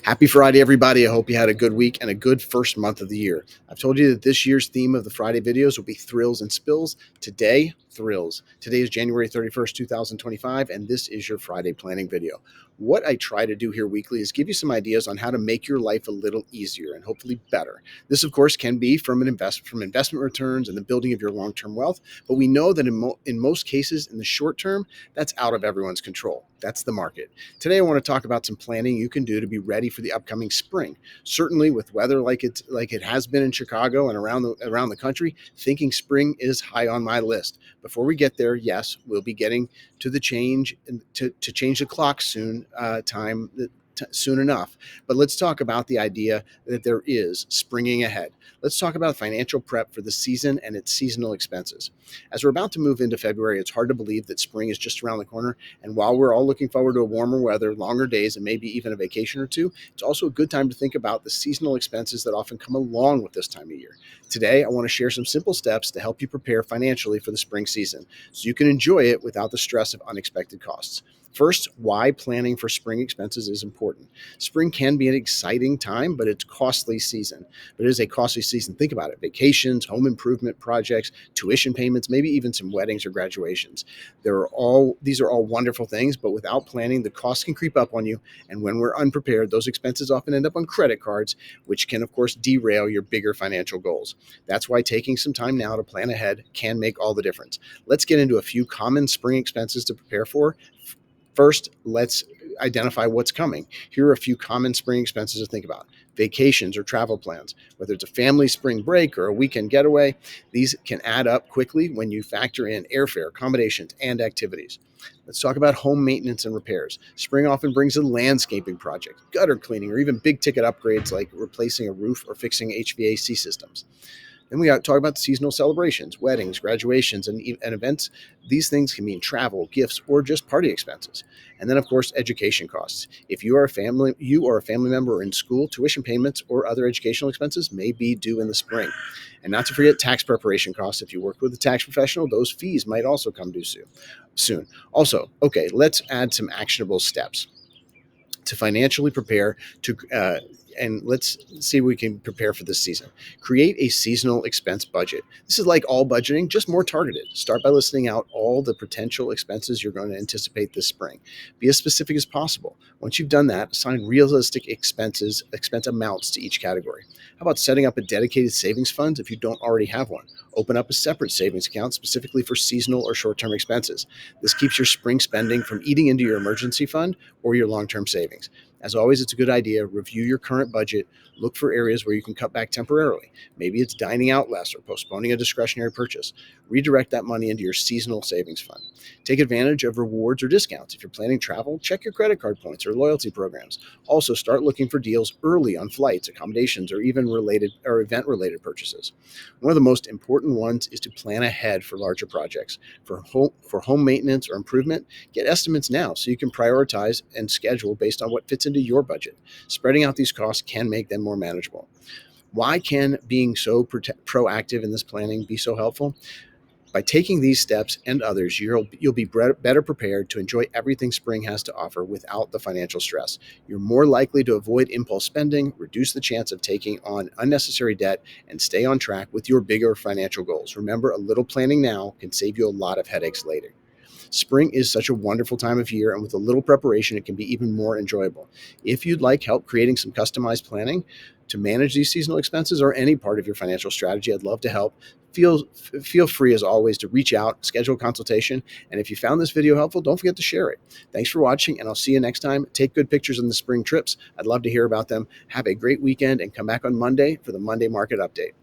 Happy Friday, everybody. I hope you had a good week and a good first month of the year. I've told you that this year's theme of the Friday videos will be thrills and spills. Today, thrills. Today is January 31st, 2025, and this is your Friday planning video. What I try to do here weekly is give you some ideas on how to make your life a little easier and hopefully better. This, of course, can be from investment returns and the building of your long-term wealth, but we know that in most cases, in the short term, that's out of everyone's control. That's the market. Today, I want to talk about some planning you can do to be ready for the upcoming spring. Certainly, with weather like it has been in Chicago and around the country, thinking spring is high on my list. Before we get there, yes, we'll be getting to the change to change the clock soon. Soon enough. But let's talk about the idea that there is springing ahead. Let's talk about financial prep for the season and its seasonal expenses. As we're about to move into February, it's hard to believe that spring is just around the corner. And while we're all looking forward to a warmer weather, longer days, and maybe even a vacation or two, it's also a good time to think about the seasonal expenses that often come along with this time of year. Today, I want to share some simple steps to help you prepare financially for the spring season so you can enjoy it without the stress of unexpected costs. First, why planning for spring expenses is important. Spring can be an exciting time, but it's costly season. But it is a costly season. Think about it. Vacations, home improvement projects, tuition payments, maybe even some weddings or graduations. These are all wonderful things, but without planning, the costs can creep up on you. And when we're unprepared, those expenses often end up on credit cards, which can, of course, derail your bigger financial goals. That's why taking some time now to plan ahead can make all the difference. Let's get into a few common spring expenses to prepare for. First, let's identify what's coming. Here are a few common spring expenses to think about. Vacations or travel plans, whether it's a family spring break or a weekend getaway, these can add up quickly when you factor in airfare, accommodations, and activities. Let's talk about home maintenance and repairs. Spring often brings a landscaping project, gutter cleaning, or even big ticket upgrades like replacing a roof or fixing HVAC systems. Then we got to talk about the seasonal celebrations, weddings, graduations, and events. These things can mean travel, gifts, or just party expenses. And then, of course, education costs. If you or a family member are in school, tuition payments or other educational expenses may be due in the spring. And not to forget tax preparation costs. If you work with a tax professional, those fees might also come due soon. Also, okay, let's add some actionable steps to financially prepare and let's see if we can prepare for this season. Create a seasonal expense budget. This is like all budgeting, just more targeted. Start by listing out all the potential expenses you're going to anticipate this spring. Be as specific as possible. Once you've done that, assign realistic expense amounts to each category. How about setting up a dedicated savings fund if you don't already have one? Open up a separate savings account specifically for seasonal or short-term expenses. This keeps your spring spending from eating into your emergency fund or your long-term savings. As always, it's a good idea. Review your current budget. Look for areas where you can cut back temporarily. Maybe it's dining out less or postponing a discretionary purchase. Redirect that money into your seasonal savings fund. Take advantage of rewards or discounts. If you're planning travel, check your credit card points or loyalty programs. Also, start looking for deals early on flights, accommodations, or even event-related purchases. One of the most important ones is to plan ahead for larger projects. For home maintenance or improvement, get estimates now so you can prioritize and schedule based on what fits into your budget. Spreading out these costs can make them more manageable. Why can being so proactive in this planning be so helpful? By taking these steps and others, you'll be better prepared to enjoy everything spring has to offer without the financial stress. You're more likely to avoid impulse spending, reduce the chance of taking on unnecessary debt, and stay on track with your bigger financial goals. Remember, a little planning now can save you a lot of headaches later. Spring is such a wonderful time of year, and with a little preparation, it can be even more enjoyable. If you'd like help creating some customized planning to manage these seasonal expenses or any part of your financial strategy, I'd love to help. Feel free, as always, to reach out, schedule a consultation. And if you found this video helpful, don't forget to share it. Thanks for watching, and I'll see you next time. Take good pictures on the spring trips. I'd love to hear about them. Have a great weekend, and come back on Monday for the Monday Market Update.